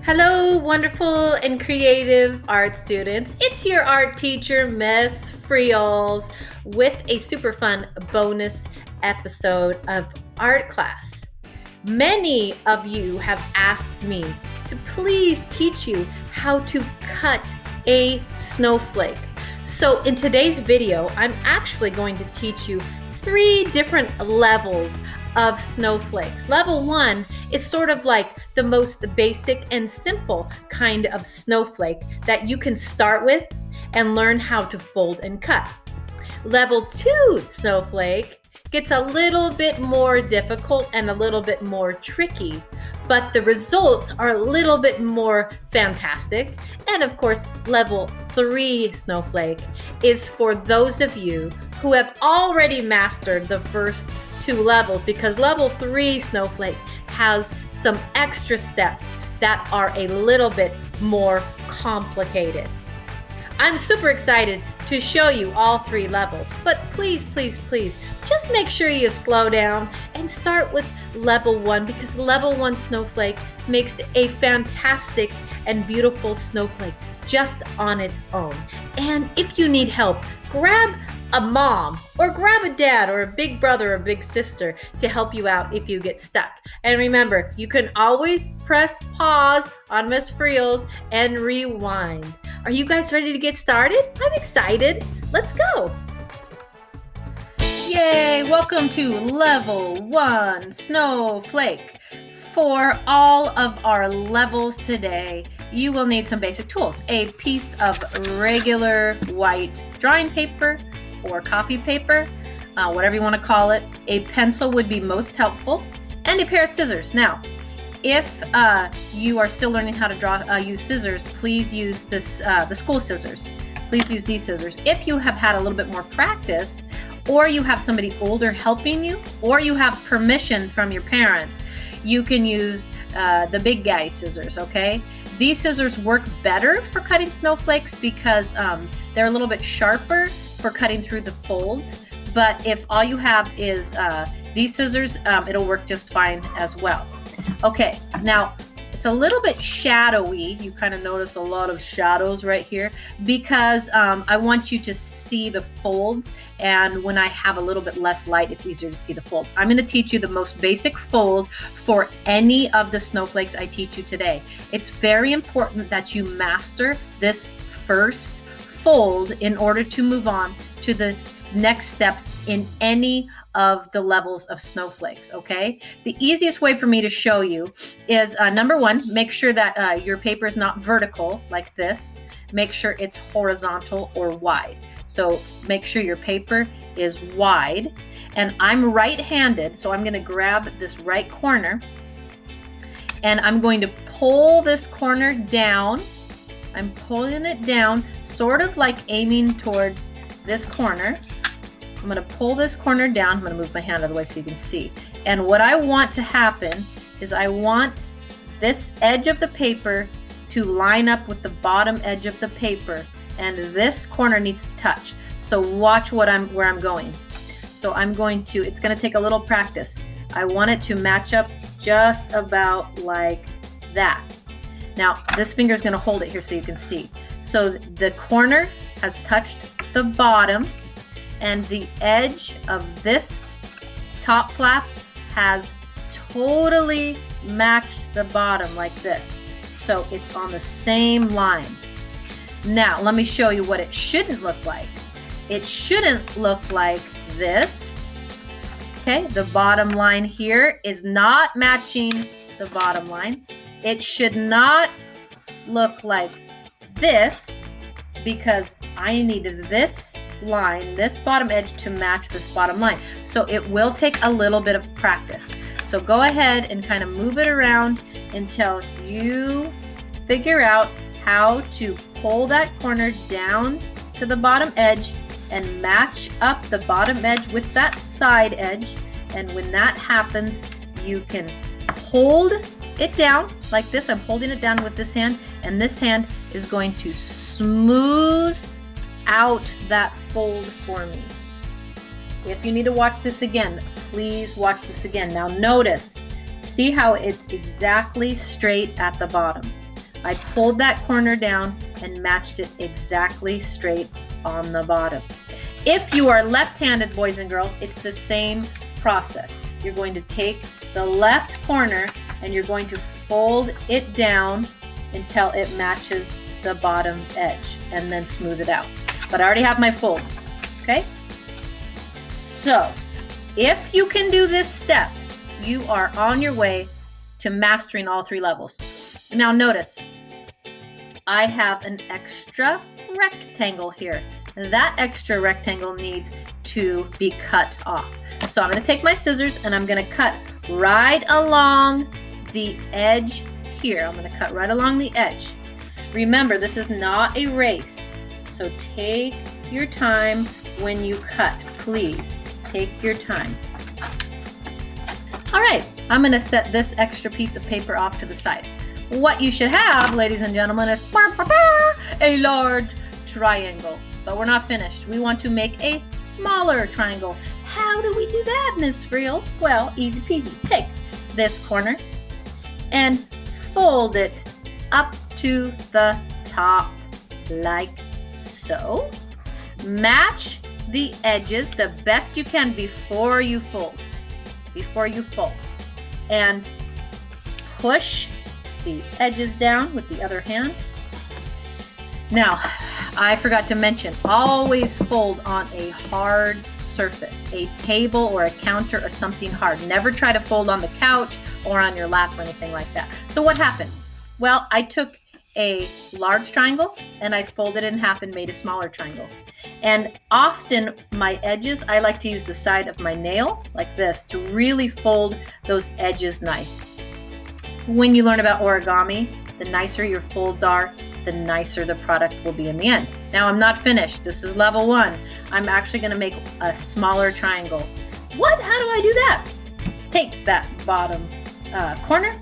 Hello, wonderful and creative art students. It's your art teacher, Miss Friels, with a super fun bonus episode of art class. Many of you have asked me to please teach you how to cut a snowflake. So in today's video, I'm actually going to teach you 3 different levels of snowflakes. Level 1 is sort of like the most basic and simple kind of snowflake that you can start with and learn how to fold and cut. Level 2 snowflake gets a little bit more difficult and a little bit more tricky, but the results are a little bit more fantastic. And of course, level 3 snowflake is for those of you who have already mastered the first 2 levels, because level 3 snowflake has some extra steps that are a little bit more complicated. I'm super excited to show you all 3 levels, but please, just make sure you slow down and start with level 1, because level 1 snowflake makes a fantastic and beautiful snowflake just on its own. And if you need help, grab a mom or grab a dad or a big brother or big sister to help you out if you get stuck. And remember, you can always press pause on Miss Friels and rewind. Are you guys ready to get started? I'm excited. Let's go. Yay! Welcome to level 1 snowflake. For all of our levels today, you will need some basic tools. A piece of regular white drawing paper or copy paper, whatever you want to call it. A pencil would be most helpful, and a pair of scissors. Now, if you are still learning how to use scissors, please use the school scissors. Please use these scissors. If you have had a little bit more practice, or you have somebody older helping you, or you have permission from your parents, you can use the big guy scissors, okay? These scissors work better for cutting snowflakes because they're a little bit sharper for cutting through the folds. But if all you have is these scissors, it'll work just fine as well. Okay, now it's a little bit shadowy. You kind of notice a lot of shadows right here because I want you to see the folds, and when I have a little bit less light, it's easier to see the folds. I'm going to teach you the most basic fold for any of the snowflakes I teach you today. It's very important that you master this first fold in order to move on to the next steps in any of the levels of snowflakes, okay? The easiest way for me to show you is number 1, make sure that your paper is not vertical like this. Make sure it's horizontal or wide. So make sure your paper is wide. And I'm right-handed, so I'm gonna grab this right corner and I'm going to pull this corner down. I'm pulling it down, sort of like aiming towards this corner. I'm going to pull this corner down. I'm going to move my hand out of the way so you can see. And what I want to happen is I want this edge of the paper to line up with the bottom edge of the paper, and this corner needs to touch. So watch where I'm going. So I'm going to, it's going to take a little practice. I want it to match up just about like that. Now, this finger is going to hold it here so you can see. So the corner has touched the bottom, and the edge of this top flap has totally matched the bottom like this. So it's on the same line. Now, let me show you what it shouldn't look like. It shouldn't look like this. Okay, the bottom line here is not matching the bottom line. It should not look like this because I needed this line, this bottom edge to match this bottom line. So it will take a little bit of practice. So go ahead and kind of move it around until you figure out how to pull that corner down to the bottom edge and match up the bottom edge with that side edge. And when that happens, you can hold it down like this. I'm holding it down with this hand, and this hand is going to smooth out that fold for me. If you need to watch this again, please watch this again. Now notice, see how it's exactly straight at the bottom. I pulled that corner down and matched it exactly straight on the bottom. If you are left-handed, boys and girls, it's the same process. You're going to take the left corner and you're going to fold it down until it matches the bottom edge and then smooth it out. But I already have my fold, okay? So if you can do this step, you are on your way to mastering all 3 levels. Now notice, I have an extra rectangle here. That extra rectangle needs to be cut off. So I'm going to take my scissors and I'm going to cut right along the edge here. I'm going to cut right along the edge. Remember, this is not a race. So take your time when you cut, please. Take your time. All right, I'm going to set this extra piece of paper off to the side. What you should have, ladies and gentlemen, is a large triangle. But we're not finished. We want to make a smaller triangle. How do we do that, Miss Friels? Well, easy peasy. Take this corner and fold it up to the top like so. Match the edges the best you can before you fold. And push the edges down with the other hand. Now, I forgot to mention, always fold on a hard surface, a table or a counter or something hard. Never try to fold on the couch or on your lap or anything like that. So what happened? Well, I took a large triangle and I folded it in half and made a smaller triangle. And often my edges, I like to use the side of my nail like this to really fold those edges nice. When you learn about origami, the nicer your folds are, the nicer the product will be in the end. Now I'm not finished. This is level 1. I'm actually going to make a smaller triangle. What? How do I do that? Take that bottom corner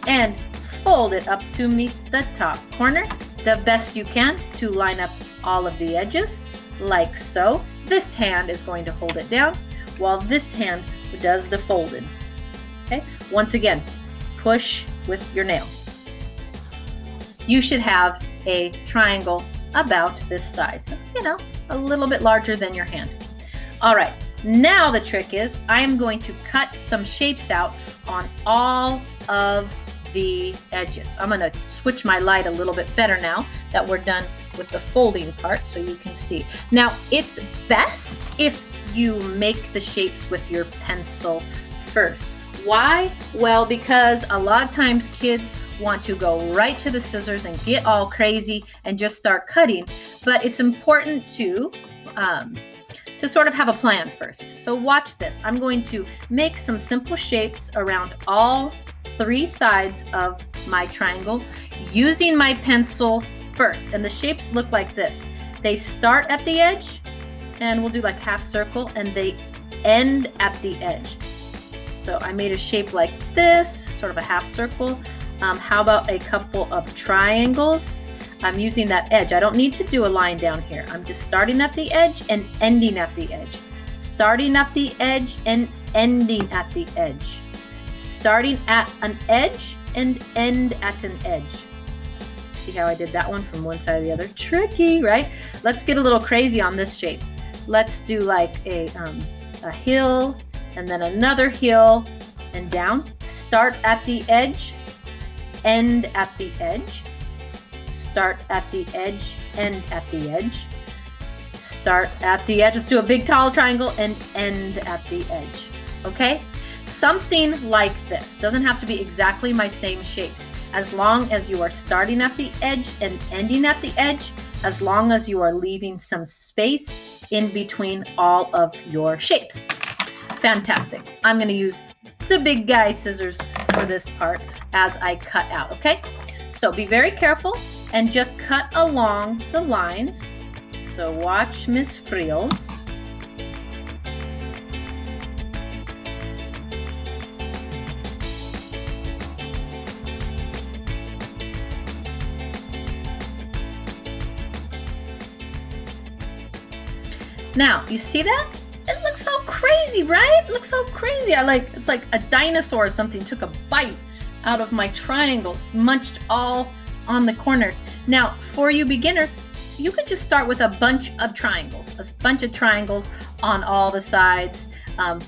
and fold it up to meet the top corner the best you can to line up all of the edges like so. This hand is going to hold it down while this hand does the folding. Okay? Once again, push with your nail. You should have a triangle about this size, a little bit larger than your hand. All right, now the trick is I am going to cut some shapes out on all of the edges. I'm going to switch my light a little bit better now that we're done with the folding part so you can see. Now, it's best if you make the shapes with your pencil first. Why? Well, because a lot of times kids want to go right to the scissors and get all crazy and just start cutting, but it's important to sort of have a plan first. So watch this. I'm going to make some simple shapes around all 3 sides of my triangle using my pencil first. And the shapes look like this. They start at the edge, and we'll do like half circle, and they end at the edge. So I made a shape like this, sort of a half circle. How about a couple of triangles? I'm using that edge. I don't need to do a line down here. I'm just starting at the edge and ending at the edge. Starting at the edge and ending at the edge. Starting at an edge and end at an edge. See how I did that one from one side to the other? Tricky, right? Let's get a little crazy on this shape. Let's do like a hill and then another hill and down. Start at the edge, end at the edge. Start at the edge, end at the edge. Start at the edge. Let's do a big tall triangle and end at the edge. Okay? Something like this. Doesn't have to be exactly my same shapes. As long as you are starting at the edge and ending at the edge, as long as you are leaving some space in between all of your shapes. Fantastic. I'm going to use the big guy scissors for this part as I cut out, okay? So be very careful and just cut along the lines. So watch Miss Friels. Now, you see that? It looks so crazy, right? It looks so crazy. It's like a dinosaur or something took a bite out of my triangle, munched all on the corners. Now, for you beginners, you could just start with a bunch of triangles on all the sides,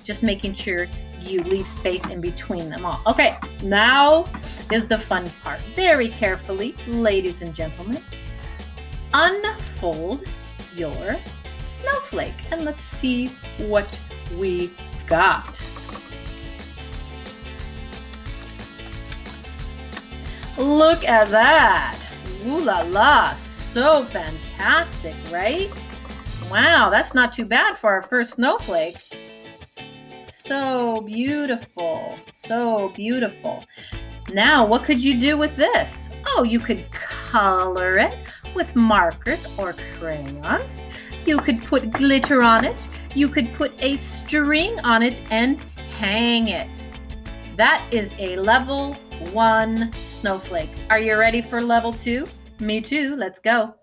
just making sure you leave space in between them all. Okay, now is the fun part. Very carefully, ladies and gentlemen, unfold your snowflake and let's see what we got. Look at that. Ooh la la, so fantastic, right? Wow, that's not too bad for our first snowflake. So beautiful, so beautiful. Now, what could you do with this? Oh, you could color it with markers or crayons. You could put glitter on it. You could put a string on it and hang it. That is a level 1 snowflake. Are you ready for level 2? Me too, let's go.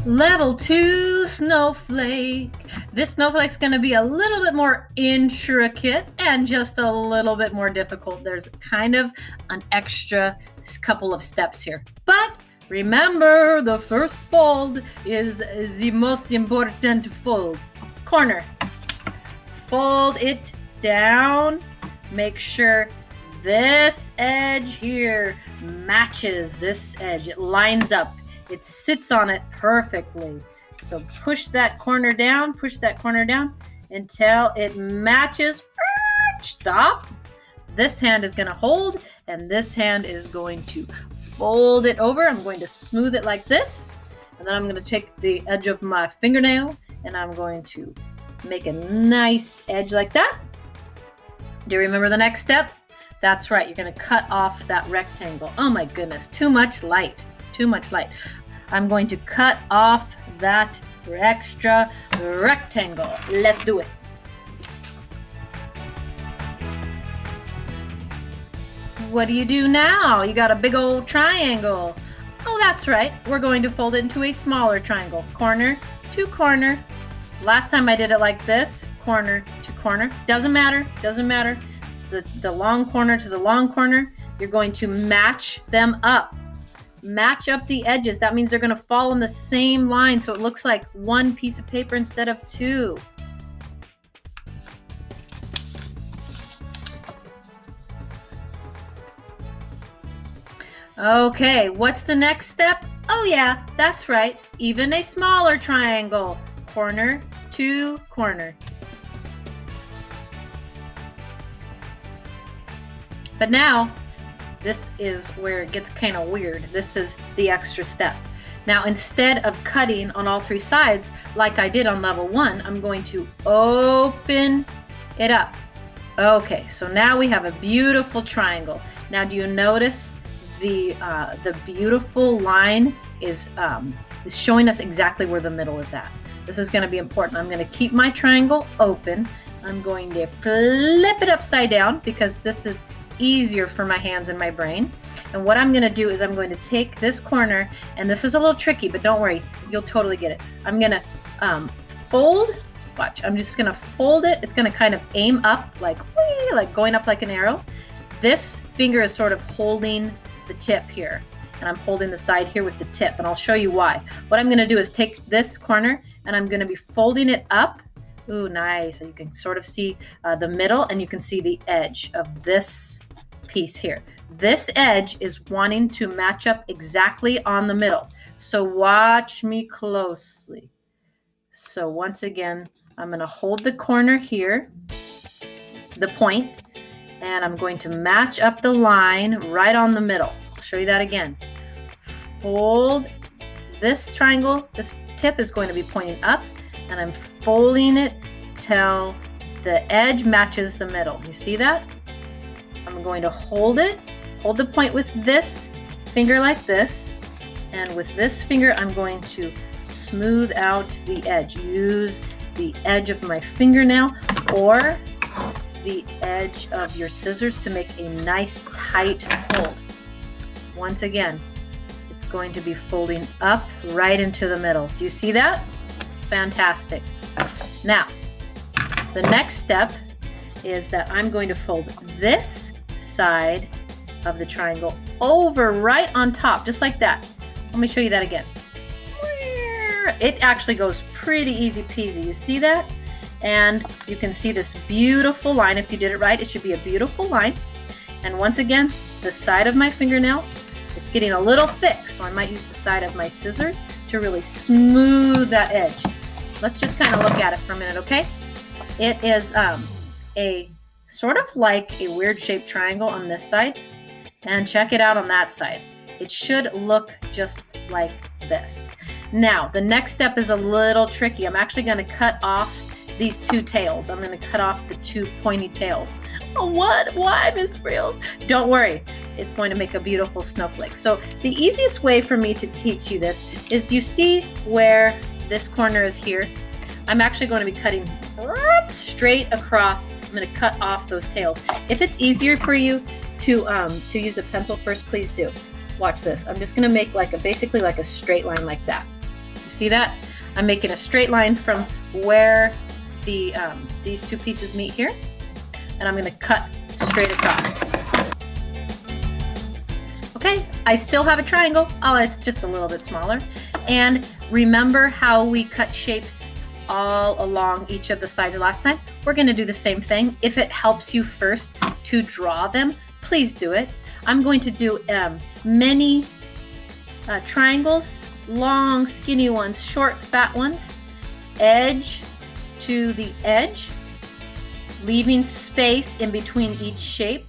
Level 2 snowflake. This snowflake's going to be a little bit more intricate and just a little bit more difficult. There's kind of an extra couple of steps here. But remember, the first fold is the most important fold. Corner. Fold it down. Make sure this edge here matches this edge. It lines up. It sits on it perfectly. So push that corner down until it matches. Stop. This hand is going to hold and this hand is going to fold it over. I'm going to smooth it like this. And then I'm going to take the edge of my fingernail and I'm going to make a nice edge like that. Do you remember the next step? That's right. You're going to cut off that rectangle. Oh my goodness. Too much light. I'm going to cut off that extra rectangle. Let's do it. What do you do now? You got a big old triangle. Oh, that's right. We're going to fold it into a smaller triangle. Corner to corner. Last time I did it like this, corner to corner. Doesn't matter. The long corner to the long corner, you're going to match them up. Match up the edges. That means they're going to fall on the same line so it looks like one piece of paper instead of two. Okay, what's the next step? Oh yeah, that's right. Even a smaller triangle. Corner to corner. But now, this is where it gets kind of weird. This is the extra step. Now, instead of cutting on all three sides, like I did on level 1, I'm going to open it up. Okay, so now we have a beautiful triangle. Now, do you notice the beautiful line is showing us exactly where the middle is at? This is going to be important. I'm going to keep my triangle open. I'm going to flip it upside down because this is easier for my hands and my brain. And what I'm going to do is I'm going to take this corner, and this is a little tricky, but don't worry, you'll totally get it. I'm going to fold. Watch, I'm just going to fold it. It's going to kind of aim up like going up like an arrow. This finger is sort of holding the tip here, and I'm holding the side here with the tip, and I'll show you why. What I'm going to do is take this corner, and I'm going to be folding it up. Ooh, nice. So you can sort of see the middle, and you can see the edge of this piece here. This edge is wanting to match up exactly on the middle. So watch me closely. So once again, I'm going to hold the corner here, the point, and I'm going to match up the line right on the middle. I'll show you that again. Fold this triangle. This tip is going to be pointing up, and I'm folding it till the edge matches the middle. You see that? I'm going to hold the point with this finger like this, and with this finger I'm going to smooth out the edge. Use the edge of my fingernail or the edge of your scissors to make a nice tight fold. Once again, it's going to be folding up right into the middle. Do you see that? Fantastic. Now, the next step is that I'm going to fold this side of the triangle over right on top, just like that. Let me show you that again. It actually goes pretty easy peasy. You see that? And you can see this beautiful line. If you did it right, it should be a beautiful line. And once again, the side of my fingernail, it's getting a little thick, so I might use the side of my scissors to really smooth that edge. Let's just kind of look at it for a minute, okay? It is a sort of like a weird shaped triangle on this side, and check it out on that side. It should look just like this. Now, the next step is a little tricky. I'm actually going to cut off these two tails. I'm going to cut off the two pointy tails. Oh, what? Why, Miss Frills? Don't worry. It's going to make a beautiful snowflake. So the easiest way for me to teach you this is, do you see where this corner is here? I'm actually going to be cutting straight across. I'm going to cut off those tails. If it's easier for you to use a pencil first, please do. Watch this. I'm just going to make like basically like a straight line like that. You see that? I'm making a straight line from where these two pieces meet here, and I'm going to cut straight across. Okay, I still have a triangle. Oh, it's just a little bit smaller. And remember how we cut shapes all along each of the sides last time? We're going to do the same thing. If it helps you first to draw them, please do it. I'm going to do many triangles, long, skinny ones, short, fat ones, edge to the edge, leaving space in between each shape,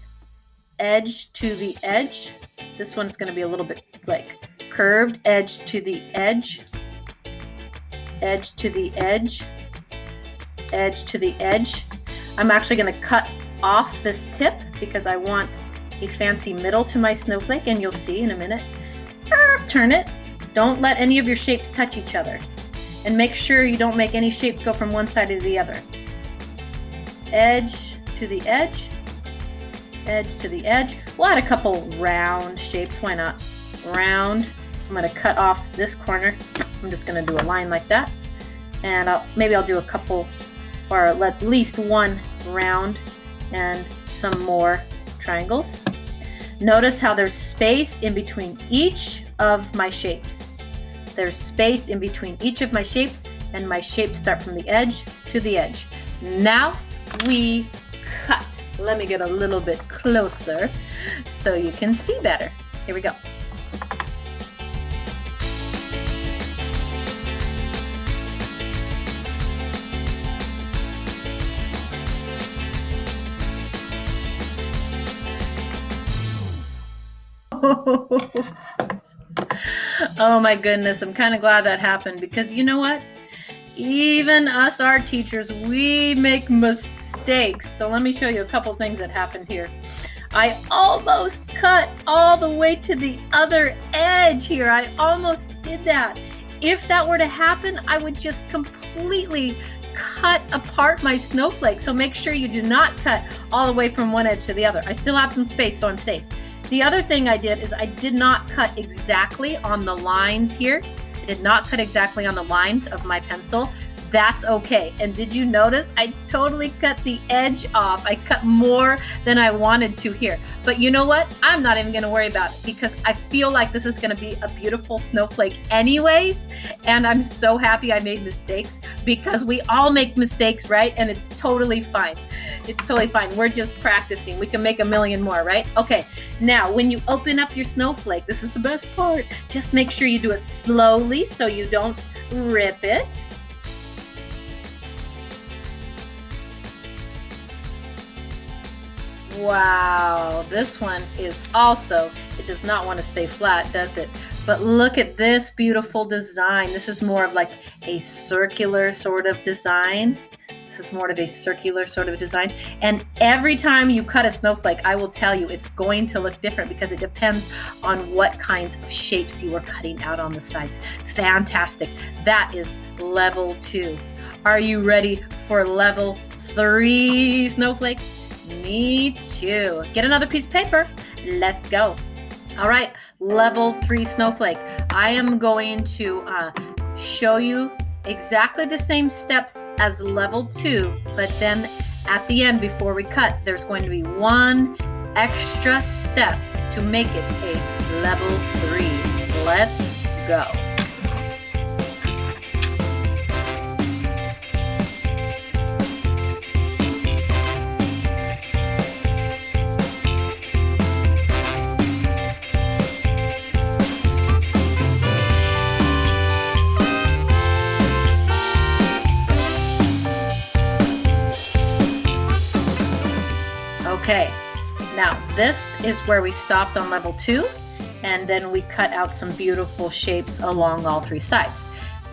edge to the edge. This one's going to be a little bit like curved, edge to the edge, edge to the edge, edge to the edge. I'm actually going to cut off this tip because I want a fancy middle to my snowflake, and you'll see in a minute. Turn it. Don't let any of your shapes touch each other. And make sure you don't make any shapes go from one side to the other. Edge to the edge, edge to the edge. We'll add a couple round shapes, why not? Round. I'm going to cut off this corner. I'm just going to do a line like that. And maybe I'll do a couple, or at least one round and some more triangles. Notice how there's space in between each of my shapes. There's space in between each of my shapes, and my shapes start from the edge to the edge. Now we cut. Let me get a little bit closer so you can see better. Here we go. Oh my goodness, I'm kind of glad that happened, because you know what? Even us art teachers, we make mistakes. So let me show you a couple things that happened here. I almost cut all the way to the other edge here. I almost did that. If that were to happen, I would just completely cut apart my snowflake. So make sure you do not cut all the way from one edge to the other. I still have some space, so I'm safe. The other thing I did is I did not cut exactly on the lines here. I did not cut exactly on the lines of my pencil. That's okay. And did you notice I totally cut the edge off? I cut more than I wanted to here. But you know what? I'm not even going to worry about it, because I feel like this is going to be a beautiful snowflake anyways. And I'm so happy I made mistakes, because we all make mistakes, right? And it's totally fine. It's totally fine. We're just practicing. We can make a million more, right? Okay. Now, when you open up your snowflake, this is the best part. Just make sure you do it slowly so you don't rip it. Wow, this one is also, it does not want to stay flat, does it? But look at this beautiful design. This is more of like a circular sort of design. This is more of a circular sort of design. And every time you cut a snowflake, I will tell you it's going to look different, because it depends on what kinds of shapes you are cutting out on the sides. Fantastic. That is level 2. Are you ready for level 3 snowflake? Me too. Get another piece of paper. Let's go. All right, level 3 snowflake. I am going to show you exactly the same steps as level 2, but then at the end, before we cut, there's going to be one extra step to make it a level 3. Let's go. Okay, now this is where we stopped on level 2, and then we cut out some beautiful shapes along all 3 sides.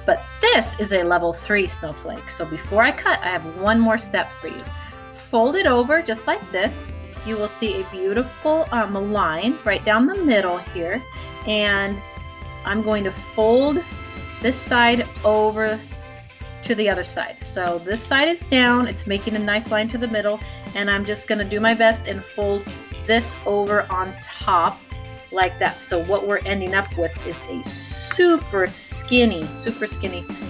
But this is a level 3 snowflake. So before I cut, I have one more step for you. Fold it over just like this. You will see a beautiful line right down the middle here. And I'm going to fold this side over to the other side. So this side is down, it's making a nice line to the middle, and I'm just going to do my best and fold this over on top like that. So what we're ending up with is a super skinny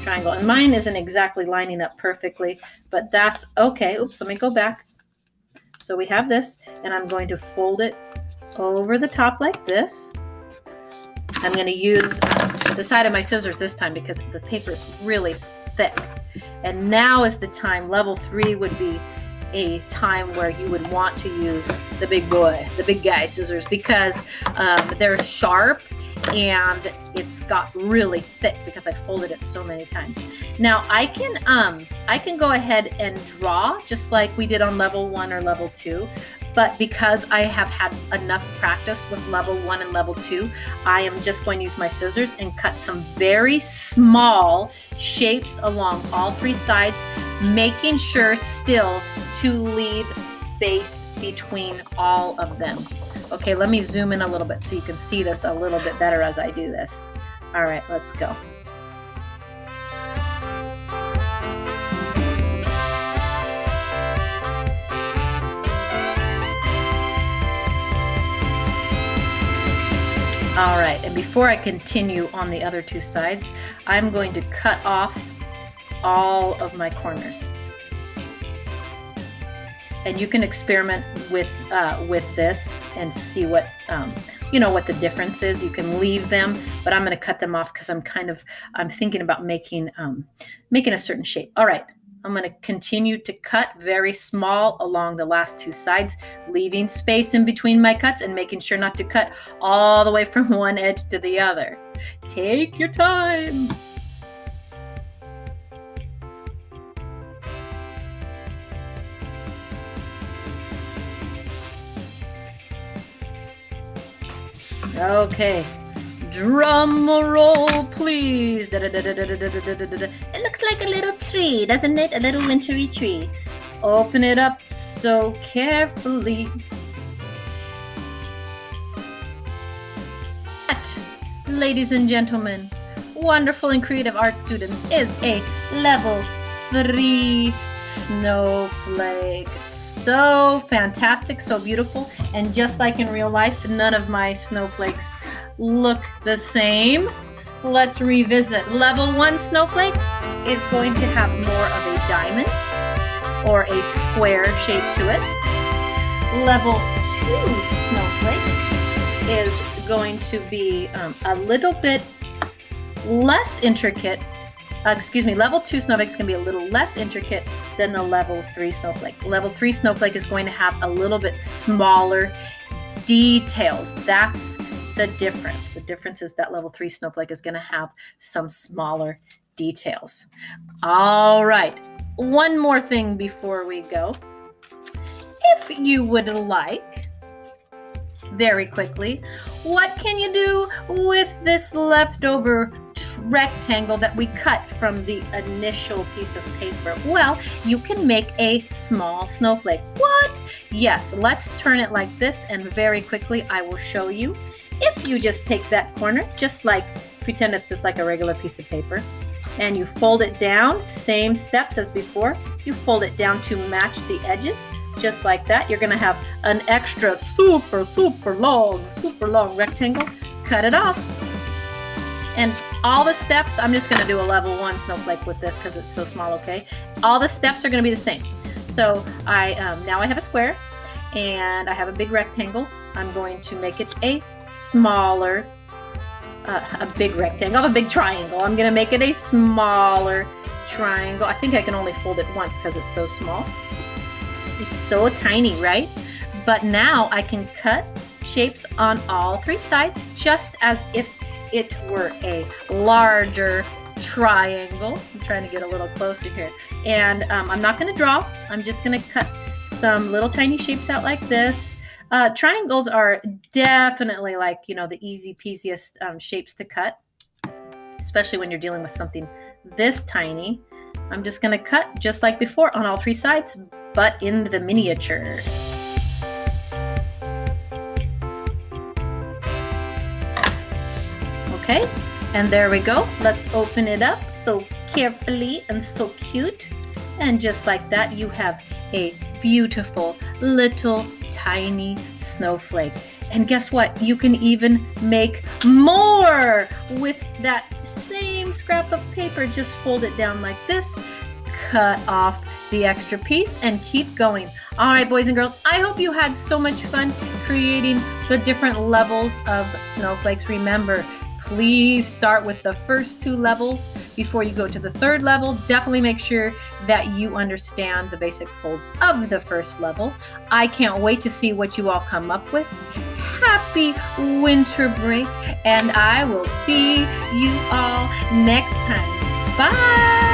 triangle. And mine isn't exactly lining up perfectly, but that's okay. Oops, let me go back. So we have this, and I'm going to fold it over the top like this. I'm going to use the side of my scissors this time because the paper is really thick. And now is the time. Level 3 would be a time where you would want to use the big guy scissors, because they're sharp and it's got really thick because I folded it so many times. Now I can go ahead and draw just like we did on level 1 or level 2. But because I have had enough practice with level 1 and level 2, I am just going to use my scissors and cut some very small shapes along all 3 sides, making sure still to leave space between all of them. Okay, let me zoom in a little bit so you can see this a little bit better as I do this. All right, let's go. All right, and before I continue on the other 2 sides, I'm going to cut off all of my corners. And you can experiment with this and see what what the difference is. You can leave them, but I'm going to cut them off because I'm thinking about making a certain shape. All right. I'm going to continue to cut very small along the last 2 sides, leaving space in between my cuts and making sure not to cut all the way from one edge to the other. Take your time. Okay. Drum roll, please. It looks like a little tree, doesn't it? A little wintry tree. Open it up so carefully. That, ladies and gentlemen, wonderful and creative art students, is a level 3 snowflake. So fantastic, so beautiful. And just like in real life, none of my snowflakes look the same. Let's revisit. Level 1 snowflake is going to have more of a diamond or a square shape to it. Level 2 snowflake is going to be a little bit less intricate. Level 2 snowflake is going to be a little less intricate than the level 3 snowflake. Level 3 snowflake is going to have a little bit smaller details. That's the difference. The difference is that level 3 snowflake is going to have some smaller details. All right. One more thing before we go. If you would like, very quickly, what can you do with this leftover rectangle that we cut from the initial piece of paper? Well, you can make a small snowflake. What? Yes, let's turn it like this, and very quickly I will show you. If you just take that corner, pretend it's just like a regular piece of paper, and you fold it down, same steps as before, you fold it down to match the edges, just like that. You're going to have an extra super long rectangle. Cut it off. And all the steps, I'm just going to do a level 1 snowflake with this because it's so small, okay? All the steps are going to be the same. So now I have a square and I have a big rectangle. I'm going to make it a smaller a big rectangle, a big triangle. I'm gonna make it a smaller triangle. I think I can only fold it once because it's so small. It's so tiny, right? But now I can cut shapes on all 3 sides, just as if it were a larger triangle. I'm trying to get a little closer here. And I'm not gonna draw. I'm just gonna cut some little tiny shapes out like this. Triangles are definitely like, the easy peasiest shapes to cut, especially when you're dealing with something this tiny. I'm just gonna cut just like before on all 3 sides, but in the miniature. Okay, and there we go. Let's open it up so carefully and so cute. And just like that, you have a beautiful little tiny snowflake. And guess what? You can even make more with that same scrap of paper. Just fold it down like this, cut off the extra piece, and keep going. All right, boys and girls, I hope you had so much fun creating the different levels of snowflakes. Remember, please start with the first 2 levels before you go to the 3rd level. Definitely make sure that you understand the basic folds of the 1st level. I can't wait to see what you all come up with. Happy winter break, and I will see you all next time. Bye!